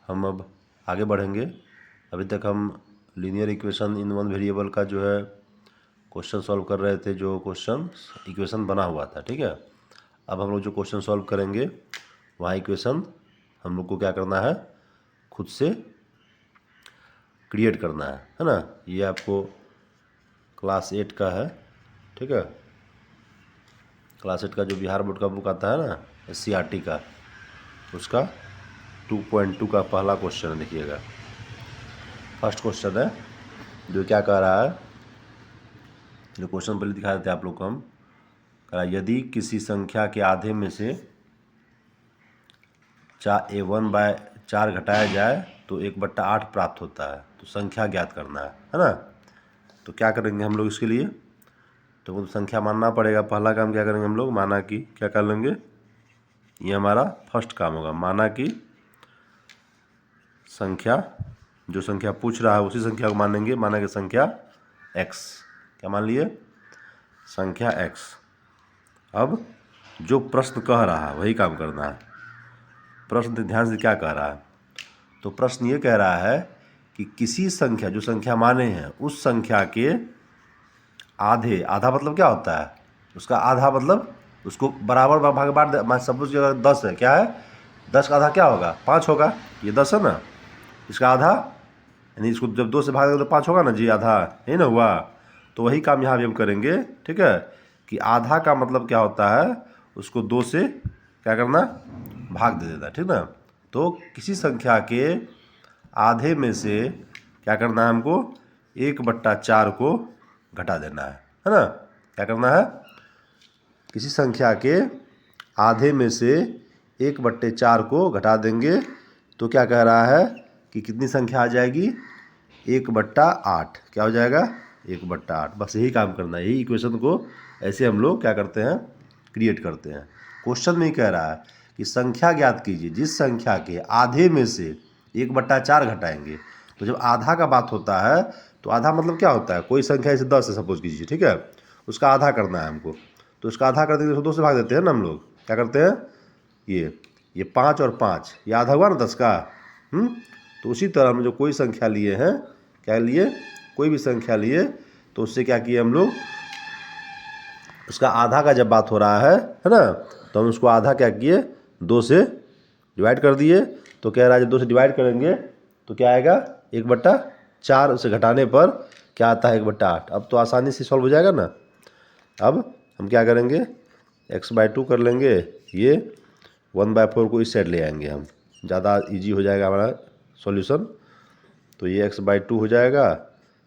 हम अब आगे बढ़ेंगे। अभी तक हम linear equation in one variable का जो है क्वेश्चन सॉल्व कर रहे थे, जो क्वेश्चन इक्वेशन बना हुआ था, ठीक है। अब हम लोग जो क्वेश्चन सॉल्व करेंगे वहाँ इक्वेशन हम लोग को क्या करना है, खुद से क्रिएट करना है ना। ये आपको क्लास 8 का है, ठीक है। क्लास 8 का जो बिहार बोर्ड का बुक आता है ना, SCRT का, उसका 2.2 का पहला क्वेश्चन है। देखिएगा, फर्स्ट क्वेश्चन है जो क्या कह रहा है, जो क्वेश्चन पहले दिखा देते हैं आप लोग को हम। कह रहा है यदि किसी संख्या के आधे में से 1/4 घटाया जाए तो 1/8 प्राप्त होता है, तो संख्या ज्ञात करना है ना। तो क्या करेंगे हम लोग इसके लिए, तो वो संख्या मानना पड़ेगा। पहला काम क्या करेंगे हम लोग, माना कि क्या कर लेंगे, ये हमारा फर्स्ट काम होगा। माना कि संख्या, जो संख्या पूछ रहा है उसी संख्या को मानेंगे। माना कि संख्या x, क्या मान लिए, संख्या x। अब जो प्रश्न कह रहा है वही काम करना है। प्रश्न ध्यान से क्या कह रहा है, तो प्रश्न ये कह रहा है कि किसी संख्या, जो संख्या माने हैं उस संख्या के आधे, आधा मतलब क्या होता है, उसका आधा मतलब उसको बराबर भाग बांट। सपोज अगर 10 है, क्या है, 10 का आधा क्या होगा, 5 होगा। ये 10 है ना, इसका आधा, यानी इसको जब 2 से भाग देंगे तो 5 होगा ना जी, आधा है ना हुआ। तो वही काम यहाँ भी हम करेंगे, ठीक है। कि आधा का मतलब क्या होता है, उसको 2 से क्या करना, भाग दे देना, ठीक ना। तो किसी संख्या के आधे में से क्या करना है हमको, 1/4 को घटा देना है ना। क्या करना है, किसी संख्या के आधे में से 1/4 को घटा देंगे तो क्या कह रहा है कि कितनी संख्या आ जाएगी, 1/8। क्या हो जाएगा, 1/8। बस यही काम करना है। यही इक्वेशन को ऐसे हम लोग क्या करते हैं, क्रिएट करते हैं। क्वेश्चन में ही कह रहा है कि संख्या ज्ञात कीजिए जिस संख्या के आधे में से 1/4 घटाएंगे। तो जब आधा का बात होता है तो आधा मतलब क्या होता है, कोई संख्या जैसे 10 है सपोज कीजिए, ठीक है, उसका आधा करना है हमको। तो उसका आधा कर देंगे तो 2 से भाग देते हैं ना हम लोग। क्या करते हैं, ये 5 और 5, ये आधा हुआ ना 10 का। तो उसी तरह हम जो कोई संख्या लिए हैं, क्या लिए, कोई भी संख्या लिए, तो उससे क्या किए हम लोग, उसका आधा का जब बात हो रहा है ना, तो हम उसको आधा क्या किए, 2 से डिवाइड कर दिए। तो कह रहा है जब 2 से डिवाइड करेंगे तो क्या आएगा, 1/4 उसे घटाने पर क्या आता है, 1/8। अब तो आसानी से सॉल्व हो जाएगा ना। अब हम क्या करेंगे, x/2 कर लेंगे, ये 1/4 को इस साइड ले आएंगे हम, ज़्यादा इजी हो जाएगा हमारा सॉल्यूशन। तो ये x/2 हो जाएगा,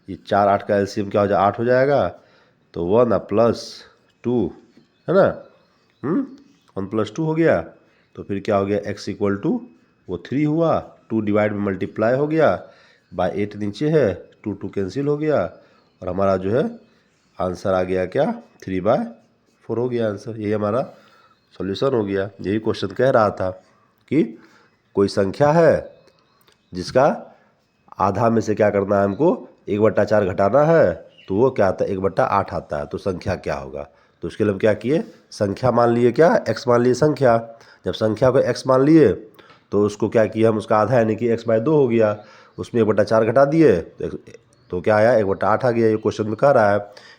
ये 4 8 का एलसीएम क्या हो जाएगा, 8 हो जाएगा। तो 1 + 2 है ना, 1 + 2 हो गया। तो फिर क्या हो गया, x = वो 3 हुआ, 2 डिवाइड में मल्टीप्लाई हो गया, बाय 8 नीचे है, 2 2 कैंसिल हो गया, और हमारा जो है आंसर आ गया क्या, 3/4 हो गया आंसर। यही हमारा सॉल्यूशन हो गया। यही क्वेश्चन कह रहा था कि कोई संख्या है जिसका आधा में से क्या करना है हमको, 1/4 घटाना है, तो वो क्या आता है, 1/8 आता है। तो संख्या क्या होगा, तो उसके लिए हम क्या किए, संख्या मान लिए, क्या x मान लिए संख्या। जब संख्या को x मान लिए तो उसको क्या किया हम, उसका आधा यानी कि x/2 हो गया, उसमें 1/4 घटा दिए तो क्या आया, 1/8 आ गया। ये क्वेश्चन में कह रहा है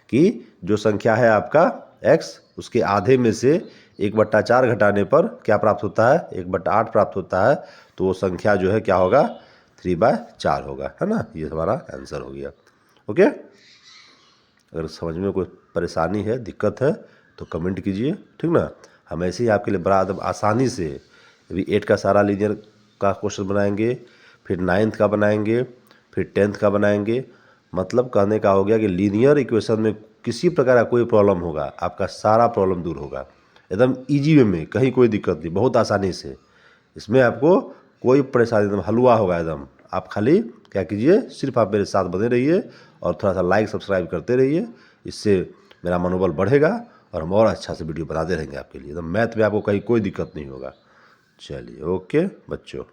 कि जो संख्या है आपका x, उसके आधे में से 1/4 घटाने पर क्या प्राप्त होता है, 1/8 प्राप्त होता है। तो वो संख्या जो है क्या होगा, 3/4 होगा, है ना। ये हमारा आंसर हो गया। ओके, अगर समझ में कोई परेशानी है, दिक्कत है तो कमेंट कीजिए, ठीक ना। हम ऐसे ही आपके लिए बड़ा आसानी से अभी 8 का सारा लीनियर का क्वेश्चन बनाएंगे, फिर 9th का बनाएंगे, फिर 10th का बनाएंगे। मतलब कहने का हो गया कि लीनियर इक्वेशन में किसी प्रकार का कोई प्रॉब्लम होगा, आपका सारा प्रॉब्लम दूर होगा एकदम ईजी वे में, कहीं कोई दिक्कत नहीं, बहुत आसानी से। इसमें आपको कोई परेशानी, एकदम हलवा होगा एकदम। आप खाली क्या कीजिए, सिर्फ आप मेरे साथ बने रहिए और थोड़ा सा लाइक सब्सक्राइब करते रहिए। इससे मेरा मनोबल बढ़ेगा और हम और अच्छा से वीडियो बनाते रहेंगे आपके लिए। एकदम मैथ में आपको कहीं कोई दिक्कत नहीं होगा। चलिए, ओके बच्चों।